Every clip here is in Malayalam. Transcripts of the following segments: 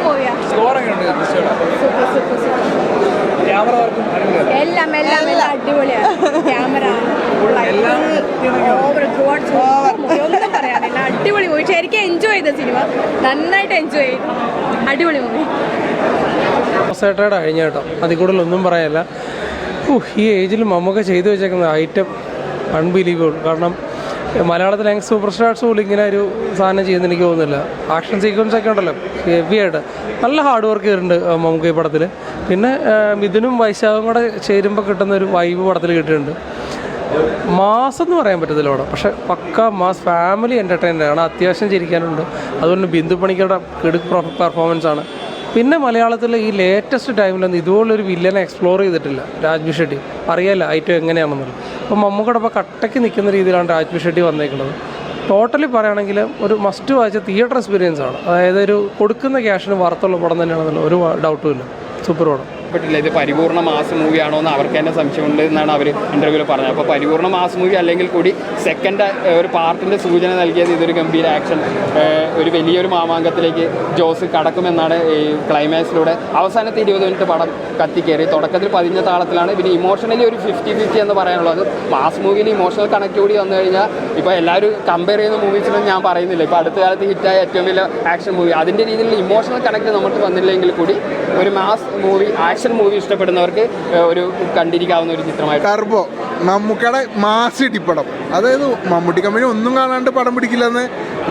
മൂവിയാണ്. എല്ലാം അടിപൊളിയാണ്. ക്യാമറ ഒന്നും പറയാനില്ല. അടിപൊളി മൂവി. ശരിക്കും എൻജോയ് ചെയ്ത സിനിമ. നന്നായിട്ട് എൻജോയ് ചെയ്തു. അടിപൊളി മൂവി. കഴിഞ്ഞ കേട്ടോ, അതിൽ കൂടുതലൊന്നും പറയാനില്ല. ഈ ഏജിൽ മമ്മൂക്ക ചെയ്തു വെച്ചേക്കുന്ന ഐറ്റം അൺബിലീവബിൾ. കാരണം മലയാളത്തിൽ യങ് സൂപ്പർ സ്റ്റാർസ് പോലും ഇങ്ങനെ ഒരു സാധനം ചെയ്യുന്ന എനിക്ക് തോന്നുന്നില്ല. ആക്ഷൻ സീക്വൻസ് ഒക്കെ ഉണ്ടല്ലോ ഹെവി ആയിട്ട്. നല്ല ഹാർഡ് വർക്ക് ചെയ്തിട്ടുണ്ട് മമ്മൂക്ക ഈ പടത്തിൽ. പിന്നെ മിഥുനും വൈശാഖും കൂടെ ചേരുമ്പോൾ കിട്ടുന്ന ഒരു വൈബ് പടത്തിൽ കിട്ടിയിട്ടുണ്ട്. മാസം എന്ന് പറയാൻ പറ്റത്തില്ല അവിടെ, പക്ഷേ പക്ക മാസ് ഫാമിലി എൻ്റർടൈനർ ആണ്. അത്യാവശ്യം ചിരിക്കാനുണ്ട്. അതുപോലെ ബിന്ദു പണിക്കരുടെ കിടുക്ക് പെർഫോമൻസ് ആണ്. പിന്നെ മലയാളത്തിൽ ഈ ലേറ്റസ്റ്റ് ടൈമിലൊന്നും ഇതുപോലൊരു വില്ലനെ എക്സ്പ്ലോർ ചെയ്തിട്ടില്ല രാജ്ബി ഷെട്ടി. അറിയാമല്ലോ ഐറ്റം എങ്ങനെയാണെന്നുള്ളത്. അപ്പോൾ മമ്മൂക്കയുടെ ഇപ്പോൾ കട്ടയ്ക്ക് നിൽക്കുന്ന രീതിയിലാണ് രാജ്ബി ഷെട്ടി വന്നേക്കുന്നത്. ടോട്ടലി പറയുകയാണെങ്കിൽ ഒരു മസ്റ്റ് വായിച്ച തിയേറ്റർ എക്സ്പീരിയൻസ് ആണ്. അതായത് ഒരു കൊടുക്കുന്ന ക്യാഷിന് വറുത്തുള്ള പടം തന്നെയാണെന്നുള്ള ഒരു ഡൗട്ടും ഇല്ല. സൂപ്പർ പടം. ഇത് പരിപൂർണ്ണ മാസ് മൂവി ആണോ എന്ന് അവർക്ക് തന്നെ സംശയമുണ്ട് എന്നാണ് അവർ ഇൻ്റർവ്യൂവിൽ പറഞ്ഞത്. അപ്പോൾ പരിപൂർണ്ണ മാസ് മൂവി അല്ലെങ്കിൽ കൂടി സെക്കൻഡ് ഒരു പാർട്ടിൻ്റെ സൂചന നൽകിയത് ഇതൊരു ഗംഭീര ആക്ഷൻ ഒരു വലിയൊരു മാമാങ്കത്തിലേക്ക് ജോസ് കടക്കുമെന്നാണ് ഈ ക്ലൈമാക്സിലൂടെ. അവസാനത്തെ 20 മിനിറ്റ് പടം കത്തിക്കയറി. തുടക്കത്തിൽ പതിഞ്ഞ താളത്തിലാണ്. പിന്നെ ഇമോഷണലി ഒരു 50-50 എന്ന് പറയാനുള്ളത്. മാസ് മൂവിയിൽ ഇമോഷണൽ കണക്ട് കൂടി വന്നു കഴിഞ്ഞാൽ ഇപ്പോൾ എല്ലാവരും കമ്പയർ ചെയ്യുന്ന മൂവീസിനൊന്നും ഞാൻ പറയുന്നില്ല. ഇപ്പോൾ അടുത്ത കാലത്ത് ഹിറ്റായ ഏറ്റവും വലിയ ആക്ഷൻ മൂവി അതിൻ്റെ രീതിയിലുള്ള ഇമോഷണൽ കണക്ട് നമുക്ക് വന്നില്ലെങ്കിൽ കൂടി ഒരു മാസ് മൂവി ആക്ഷൻ മൂവി ഇഷ്ടപ്പെടുന്നവർക്ക് ഒരു കണ്ടിരിക്കാവുന്ന ഒരു ചിത്രമായി. ടർബോ മമ്മൂക്കയുടെ മാസ് ഇടിപ്പടം. അതായത് മമ്മൂട്ടി കമ്പനി ഒന്നും കാണാണ്ട് പടം പിടിക്കില്ലെന്ന്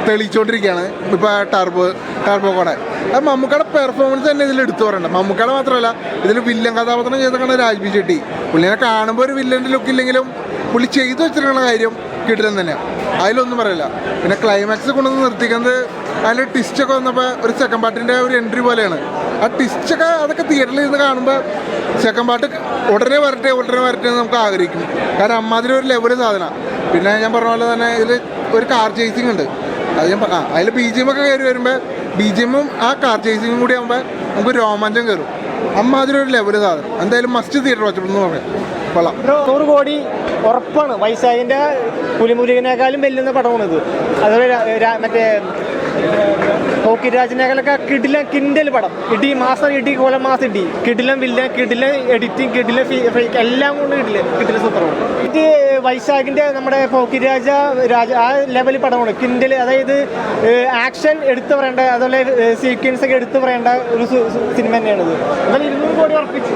തെളിയിച്ചുകൊണ്ടിരിക്കുകയാണ് ഇപ്പോൾ ടർബോ കൂടെ. അത് മമ്മൂക്കയുടെ പെർഫോമൻസ് തന്നെ ഇതിൽ എടുത്തു പറയണ്ട. മമ്മൂക്കയുടെ മാത്രമല്ല, ഇതിൽ വില്ലൻ കഥാപാത്രം ചെയ്തേക്കാണ് രാജ്ബി ഷെട്ടി. പുള്ളിനെ കാണുമ്പോൾ ഒരു വില്ലൻ്റെ ലുക്ക് ഇല്ലെങ്കിലും പുള്ളി ചെയ്തു വെച്ചിരിക്കുന്ന കാര്യം കിട്ടില്ല തന്നെയാണ്. അതിലൊന്നും പറയില്ല. പിന്നെ ക്ലൈമാക്സ് കൊണ്ടുവന്ന് നിർത്തിക്കുന്നത് അതിൻ്റെ ട്വിസ്റ്റൊക്കെ വന്നപ്പോൾ ഒരു സെക്കൻഡ് പാർട്ടിൻ്റെ ഒരു എൻട്രി പോലെയാണ്. ആ ട്വിസ്റ്റൊക്കെ അതൊക്കെ തിയേറ്ററിൽ ഇരുന്ന് കാണുമ്പോൾ സെക്കൻഡ് പാർട്ട് ഉടനെ വരട്ടെ എന്ന് നമുക്ക് ആഗ്രഹിക്കും. കാരണം അമ്മാതിരി ഒരു ലെവൽ സാധനം. പിന്നെ ഞാൻ പറഞ്ഞ പോലെ തന്നെ ഇതിൽ ഒരു കാർ ചേസിങ് ഉണ്ട്. അത് ഞാൻ അതിൽ BGM ഒക്കെ കയറി വരുമ്പോൾ BGM-ഉം ആ കാർ ചേസിങ്ങും കൂടി ആകുമ്പോൾ നമുക്ക് രോമാഞ്ചം കയറും. അമ്മാതിരി ഒരു ലെവൽ സാധനം. എന്തായാലും മസ്റ്റ് തിയേറ്റർ വാച്ചപ്പെടുന്നു പറയാം. കൊള്ളാം. 100 കോടി ഉറപ്പാണ്. വൈശാഖിൻ്റെ പുലിമുരുകനേക്കാളും വെല്ലുന്ന പടമാണിത്. അതുപോലെ മറ്റേ പോക്കിരാജിനേക്കാളൊക്കെ കിടിലൻ പടം. ഇടി മാസം ഇടി കോലം മാസം ഇടി കിടിലൻ വില്ലൻ കിടിലൻ എഡിറ്റിംഗ് കിടിലൻ എല്ലാം കൊണ്ട് കിടിലൻ സൂപ്പറാണ്. ഇത് വൈശാഖിൻ്റെ നമ്മുടെ പോക്കിരാജ ആ ലെവലിൽ പടമാണ്. കിൻഡിൽ അതായത് ആക്ഷൻ എടുത്തു പറയേണ്ട അതുപോലെ സീക്വൻസ് ഒക്കെ എടുത്തു പറയേണ്ട ഒരു സിനിമ തന്നെയാണിത്. എന്നാൽ 200 കോടി ഉറപ്പിച്ചു.